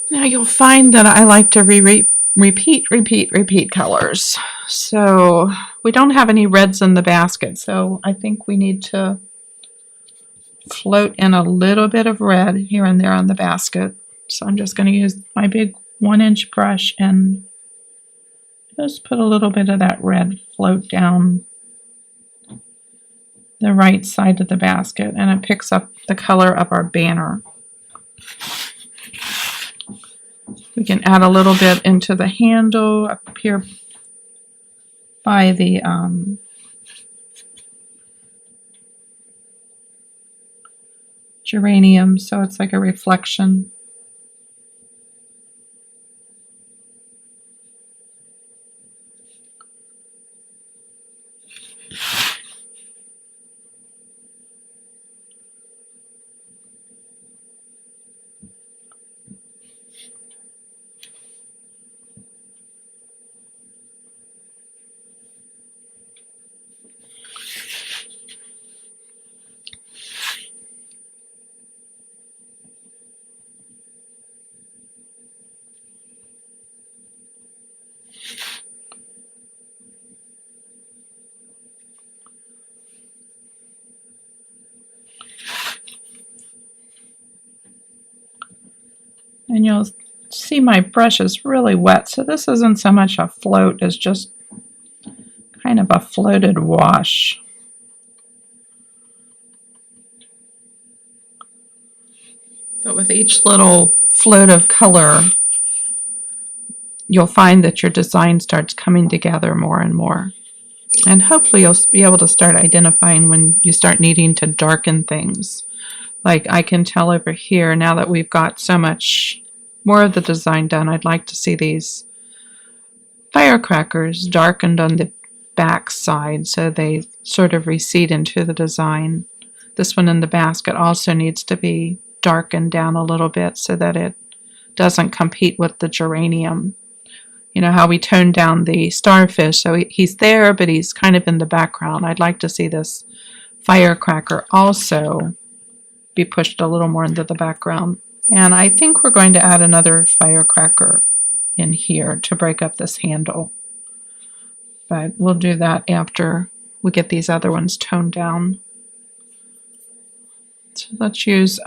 Now you'll find that I like to repeat colors. So we don't have any reds in the basket, so I think we need to float in a little bit of red here and there on the basket. So I'm just going to use my big 1-inch brush and just put a little bit of that red float down the right side of the basket, and it picks up the color of our banner. We can add a little bit into the handle up here by the geranium, so it's like a reflection. And you'll see my brush is really wet, so this isn't so much a float as just kind of a floated wash. But with each little float of color, you'll find that your design starts coming together more and more. And hopefully you'll be able to start identifying when you start needing to darken things. Like I can tell over here, now that we've got so much more of the design done, I'd like to see these firecrackers darkened on the back side so they sort of recede into the design. This one in the basket also needs to be darkened down a little bit so that it doesn't compete with the geranium. You know how we toned down the starfish, so he's there, but he's kind of in the background. I'd like to see this firecracker also be pushed a little more into the background. And I think we're going to add another firecracker in here to break up this handle. But we'll do that after we get these other ones toned down. So let's use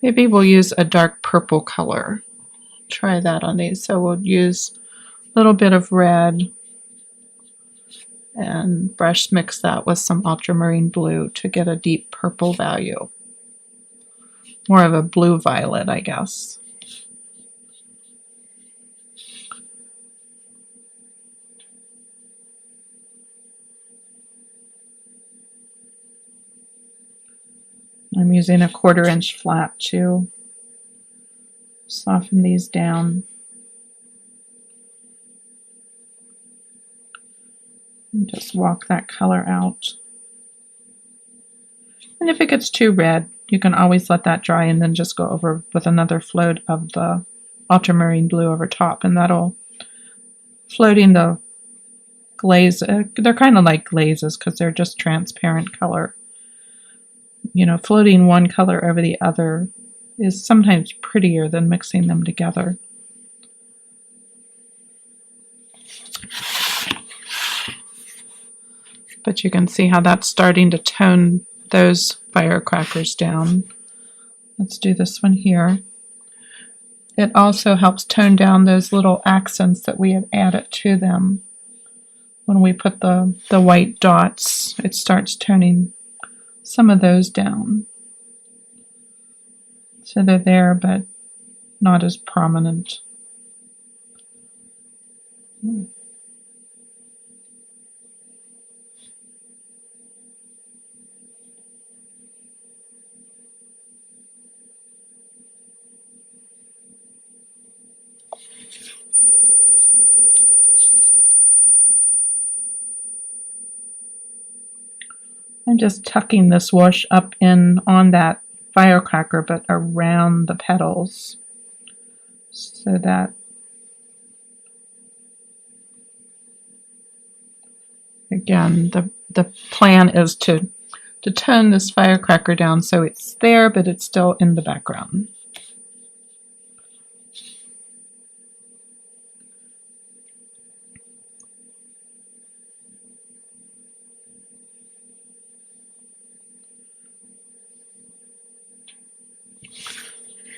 maybe we'll use a dark purple color. Try that on these. So we'll use a little bit of red and brush mix that with some ultramarine blue to get a deep purple value. More of a blue violet, I guess. I'm using a 1/4-inch flat to soften these down. And just walk that color out. And if it gets too red, you can always let that dry and then just go over with another float of the ultramarine blue over top, and that'll floating the glaze. They're kind of like glazes because they're just transparent color. You know, floating one color over the other is sometimes prettier than mixing them together. But you can see how that's starting to tone those firecrackers down. Let's do this one here. It also helps tone down those little accents that we had added to them. When we put the white dots, it starts toning some of those down. So they're there, but not as prominent. I'm just tucking this wash up in on that firecracker, but around the petals, so that again the plan is to to tone this firecracker down so it's there, but it's still in the background.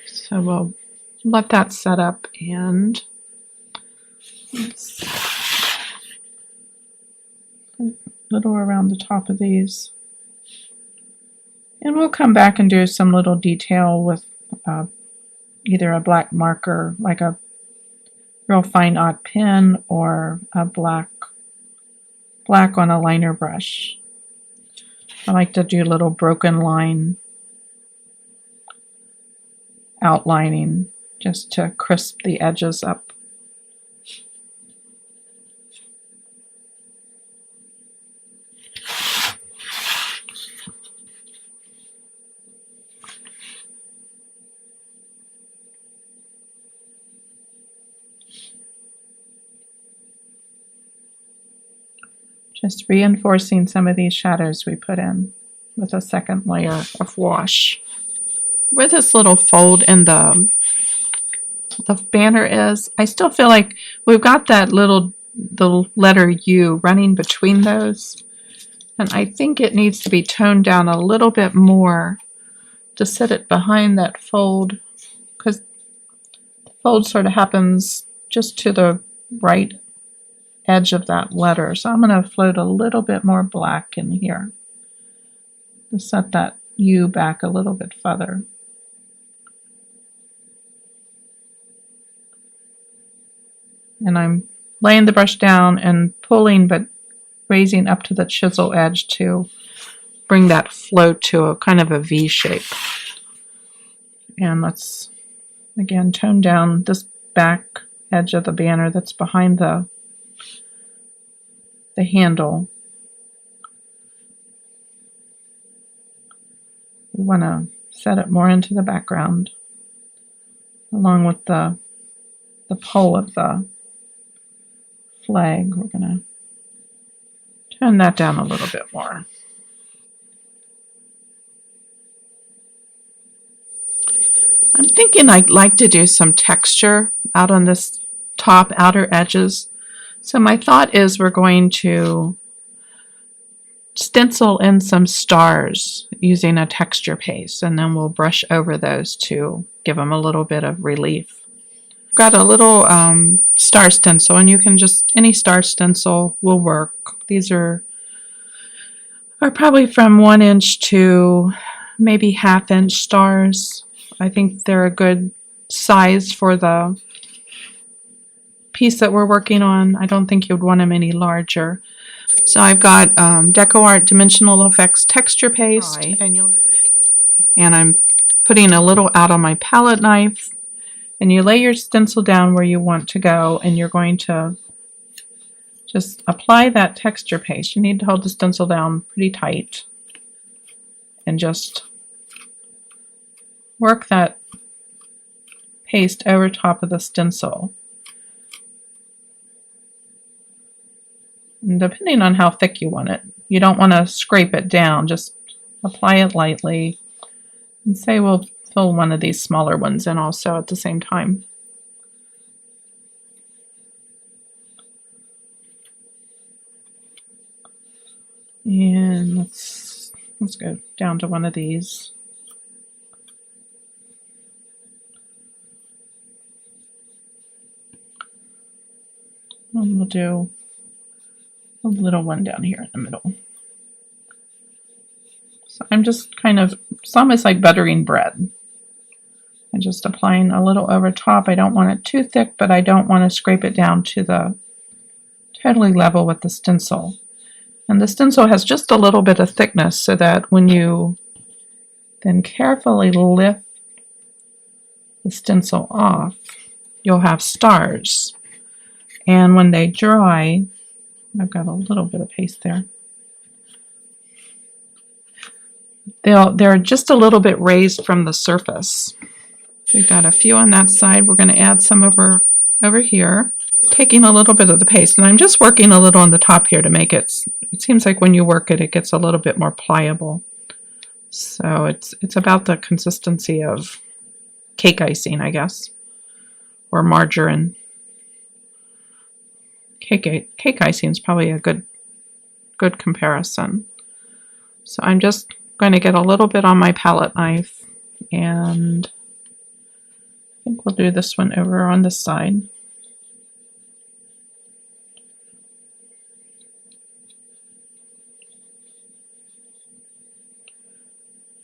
So we'll let that set up, and let's put a little around the top of these. And we'll come back and do some little detail with either a black marker, like a real fine odd pen, or a black on a liner brush. I like to do little broken line outlining just to crisp the edges up. Just reinforcing some of these shadows we put in with a second layer of wash. Where this little fold in the banner is, I still feel like we've got that the letter U running between those, and I think it needs to be toned down a little bit more to sit it behind that fold, because the fold sort of happens just to the right edge of that letter. So I'm going to float a little bit more black in here to set that U back a little bit further. And I'm laying the brush down and pulling, but raising up to the chisel edge to bring that float to a kind of a V shape. And let's again tone down this back edge of the banner that's behind the handle. We want to set it more into the background, along with the pole of the flag. We're going to turn that down a little bit more. I'm thinking I'd like to do some texture out on this top outer edges. So my thought is we're going to stencil in some stars using a texture paste, and then we'll brush over those to give them a little bit of relief. Got a little star stencil, and you can just, any star stencil will work. These are probably from 1 inch to maybe 1/2 inch stars. I think they're a good size for the piece that we're working on. I don't think you'd want them any larger. So I've got DecoArt Dimensional Effects texture paste, and I'm putting a little out on my palette knife. And you lay your stencil down where you want to go, and you're going to just apply that texture paste. You need to hold the stencil down pretty tight and just work that paste over top of the stencil. And depending on how thick you want it, you don't want to scrape it down, just apply it lightly. And say we'll fill one of these smaller ones in also at the same time. And let's go down to one of these. And we'll do a little one down here in the middle. So I'm just kind of, it's almost like buttering bread. I'm just applying a little over top. I don't want it too thick, but I don't want to scrape it down to the totally level with the stencil. And the stencil has just a little bit of thickness, so that when you then carefully lift the stencil off, you'll have stars. And when they dry, I've got a little bit of paste there. They're just a little bit raised from the surface. We've got a few on that side. We're going to add some over here, taking a little bit of the paste. And I'm just working a little on the top here to make it seems like when you work it, it gets a little bit more pliable. So it's about the consistency of cake icing, I guess, or margarine. Cake icing is probably a good comparison. So I'm just going to get a little bit on my palette knife, and I think we'll do this one over on this side.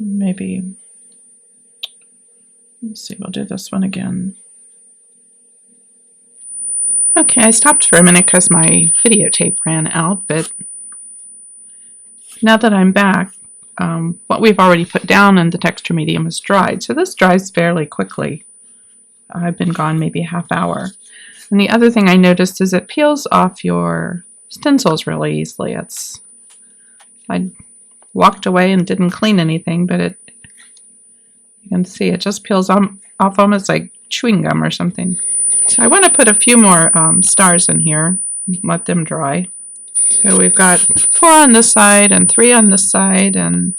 Maybe, let's see, we'll do this one again. Okay, I stopped for a minute because my videotape ran out, but now that I'm back, what we've already put down in the texture medium is dried. So this dries fairly quickly. I've been gone maybe a half hour. And the other thing I noticed is it peels off your stencils really easily. I walked away and didn't clean anything, but you can see it just peels off almost like chewing gum or something. So I want to put a few more stars in here, let them dry. So we've got 4 on this side and 3 on this side, and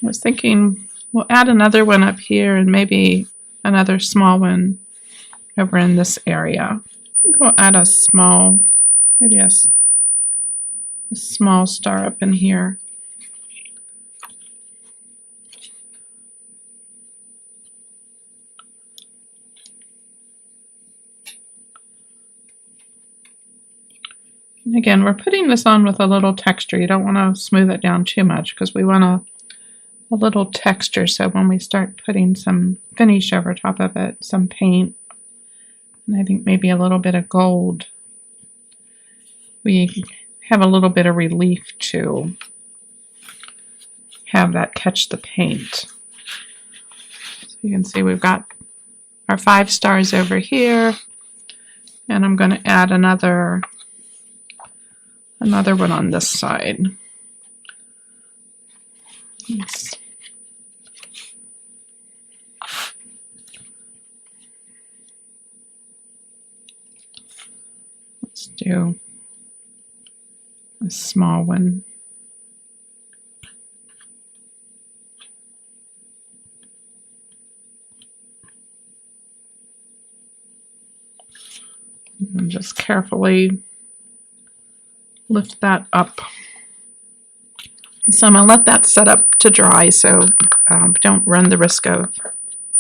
I was thinking we'll add another one up here and maybe another small one over in this area. I think we'll add a small, maybe a small star up in here. And again, we're putting this on with a little texture. You don't want to smooth it down too much because we want a little texture, so when we start putting some finish over top of it, some paint, and I think maybe a little bit of gold, we have a little bit of relief to have that catch the paint. So you can see we've got our 5 stars over here, and I'm going to add another one on this side. Let's do a small one. And just carefully lift that up. So I'm going to let that set up to dry, so don't run the risk of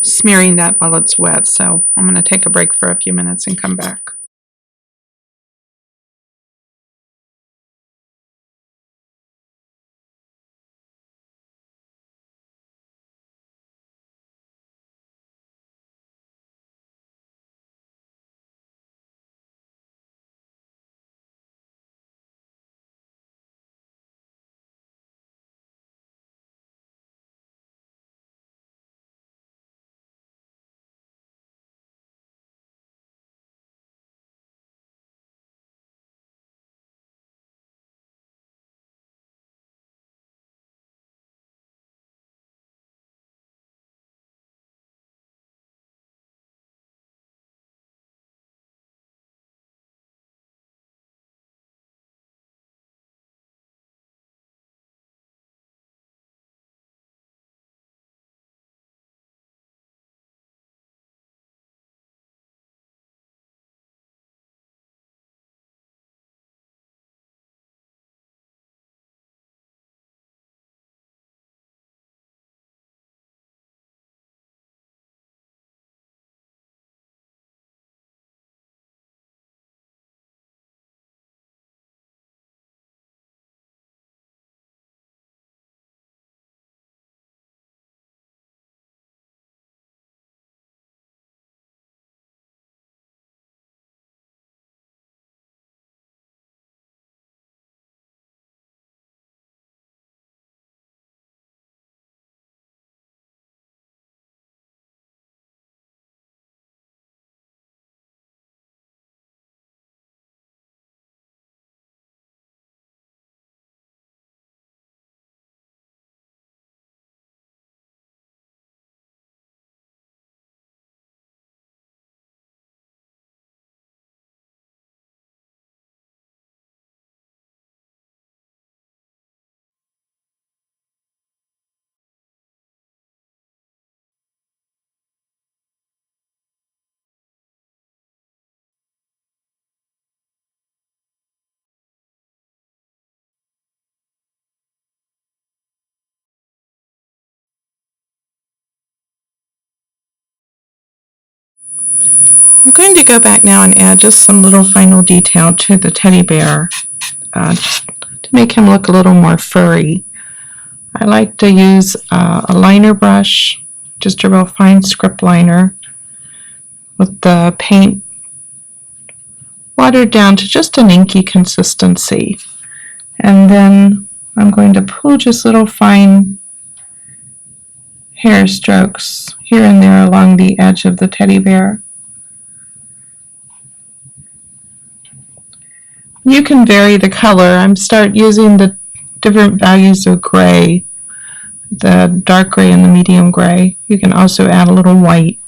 smearing that while it's wet. So I'm going to take a break for a few minutes and come back. I'm going to go back now and add just some little final detail to the teddy bear just to make him look a little more furry. I like to use a liner brush, just a real fine script liner, with the paint watered down to just an inky consistency. And then I'm going to pull just little fine hair strokes here and there along the edge of the teddy bear. You can vary the color. I'm start using the different values of gray, the dark gray and the medium gray. You can also add a little white.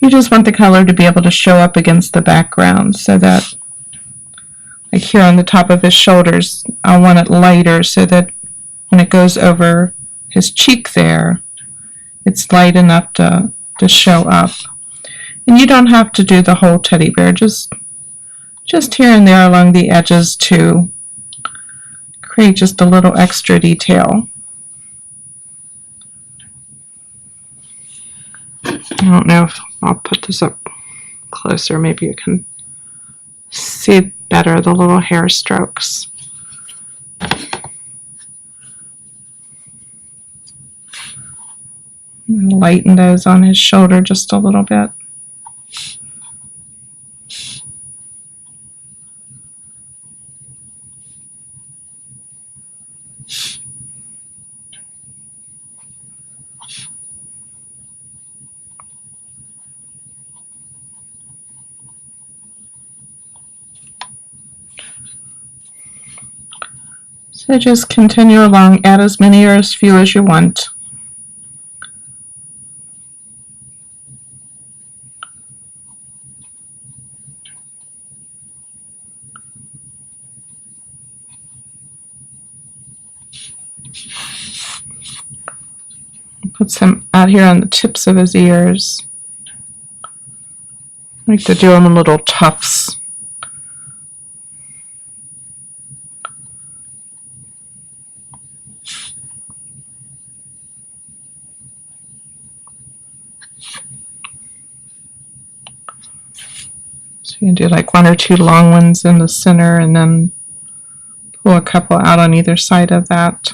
You just want the color to be able to show up against the background so that, like here on the top of his shoulders, I want it lighter so that when it goes over his cheek there, it's light enough to show up. And you don't have to do the whole teddy bear, just here and there along the edges to create just a little extra detail. I don't know if I'll put this up closer, maybe you can see better the little hair strokes. Lighten those on his shoulder just a little bit. So just continue along, add as many or as few as you want. Put some out here on the tips of his ears. I like to do them in little tufts. So you can do like one or two long ones in the center and then pull a couple out on either side of that.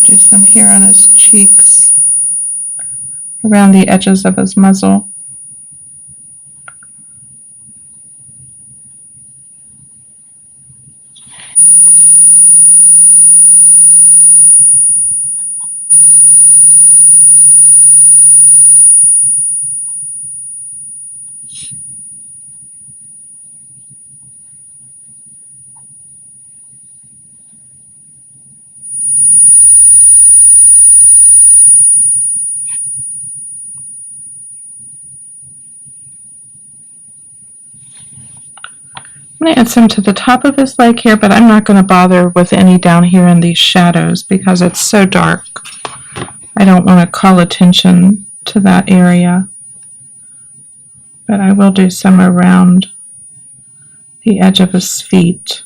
Do some here on his cheeks, around the edges of his muzzle. I'm going to add some to the top of his leg here, but I'm not going to bother with any down here in these shadows because it's so dark. I don't want to call attention to that area. But I will do some around the edge of his feet.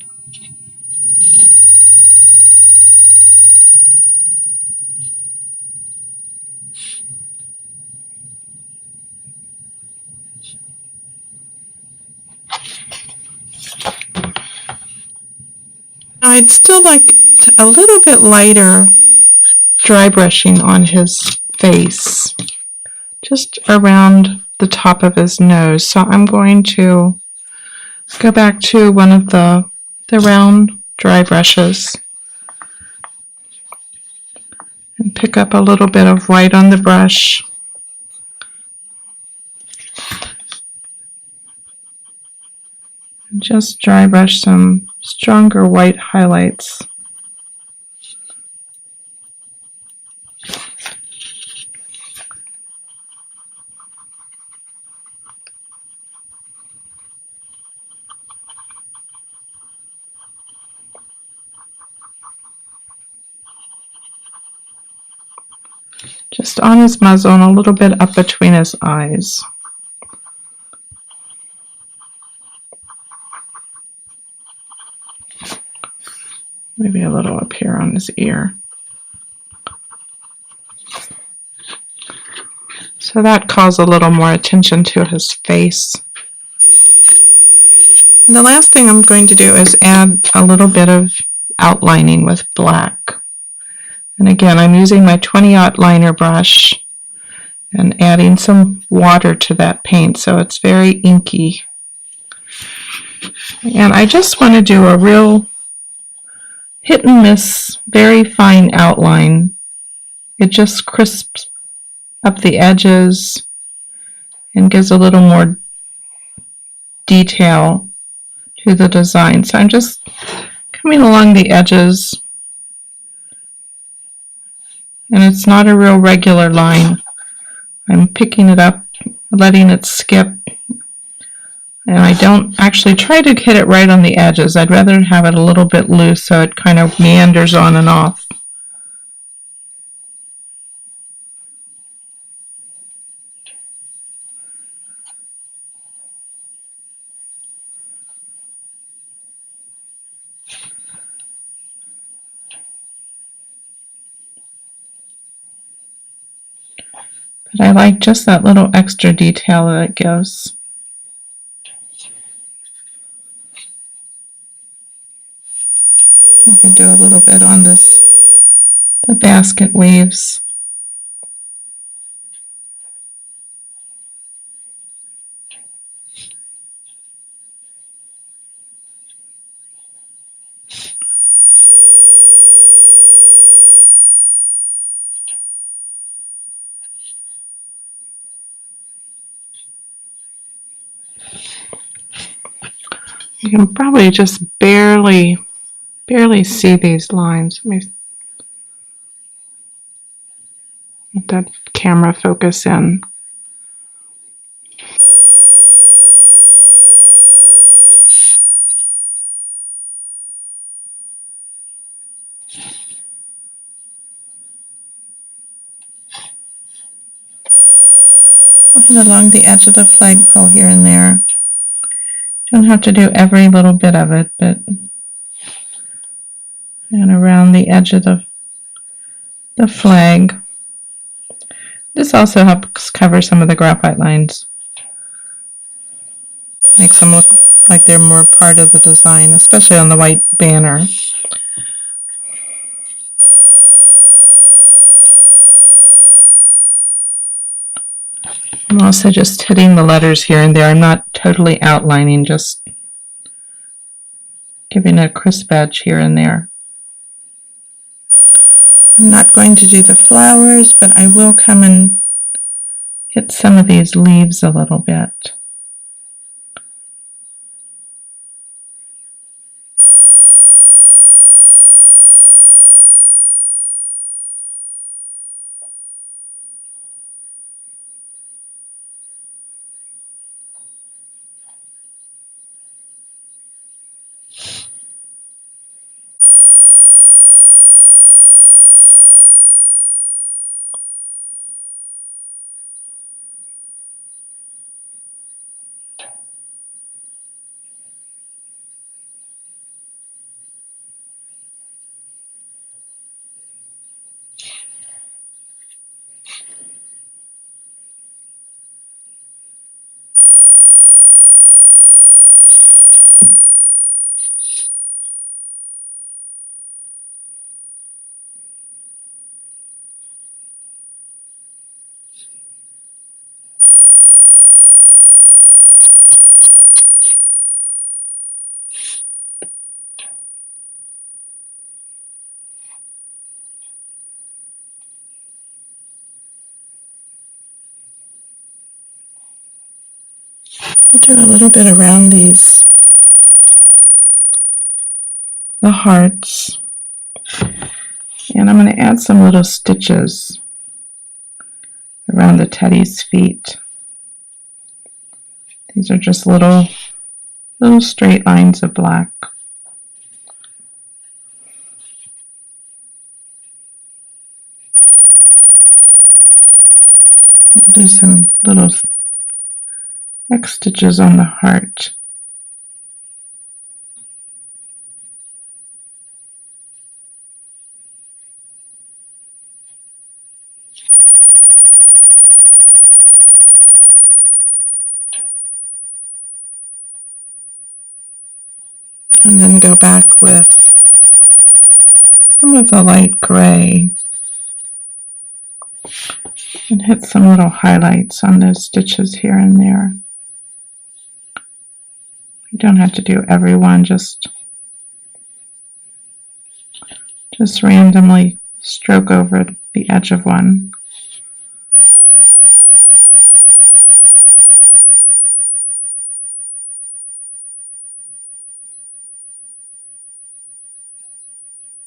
I'd still like a little bit lighter dry brushing on his face, just around the top of his nose. So I'm going to go back to one of the round dry brushes and pick up a little bit of white on the brush. And just dry brush some stronger white highlights. Just on his muzzle and a little bit up between his eyes. little up here on his ear. So that calls a little more attention to his face. And the last thing I'm going to do is add a little bit of outlining with black. And again, I'm using my 20-aught liner brush and adding some water to that paint so it's very inky. And I just want to do a real hit and miss, very fine outline. It just crisps up the edges and gives a little more detail to the design. So I'm just coming along the edges, and it's not a real regular line. I'm picking it up, letting it skip, and I don't actually try to hit it right on the edges. I'd rather have it a little bit loose so it kind of meanders on and off. But I like just that little extra detail that it gives. I can do a little bit on this, the basket weaves. You can probably just barely see these lines. Let me let that camera focus in. Along the edge of the flagpole here and there. Don't have to do every little bit of it, but and around the edge of the flag. This also helps cover some of the graphite lines. Makes them look like they're more part of the design, especially on the white banner. I'm also just hitting the letters here and there. I'm not totally outlining, just giving a crisp edge here and there. I'm not going to do the flowers, but I will come and hit some of these leaves a little bit. I'll do a little bit around the hearts, and I'm going to add some little stitches around the teddy's feet. These are just little straight lines of black. I'll do some little X stitches on the heart. And then go back with some of the light gray and hit some little highlights on those stitches here and there. You don't have to do every one, just randomly stroke over the edge of one.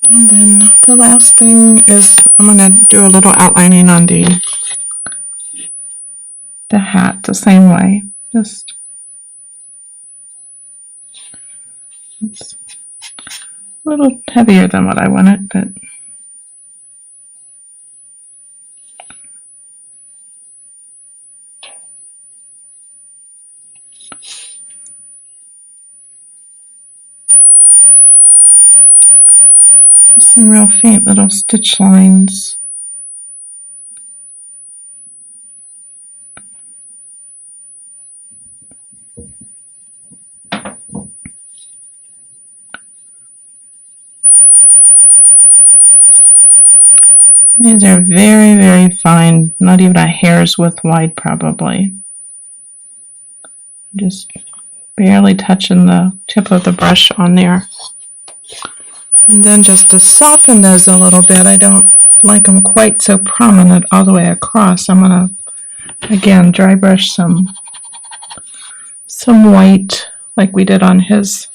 And then the last thing is I'm going to do a little outlining on the hat the same way. Just it's a little heavier than what I wanted, but just some real faint little stitch lines. These are very, very fine, not even a hair's width wide probably. Just barely touching the tip of the brush on there. And then just to soften those a little bit, I don't like them quite so prominent all the way across. I'm going to, again, dry brush some white like we did on his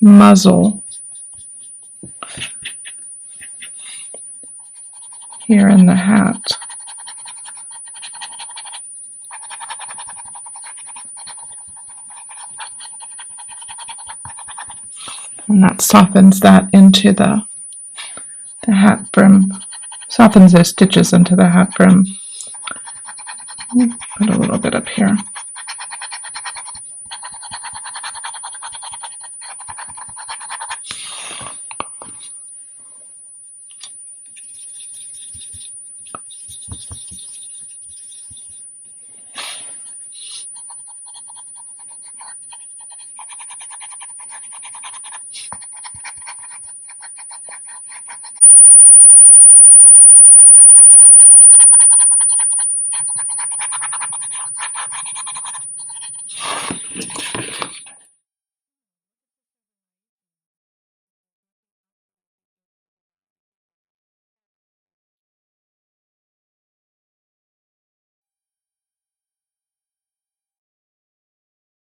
muzzle here in the hat. And that softens that into the hat brim, softens those stitches into the hat brim. Put a little bit up here.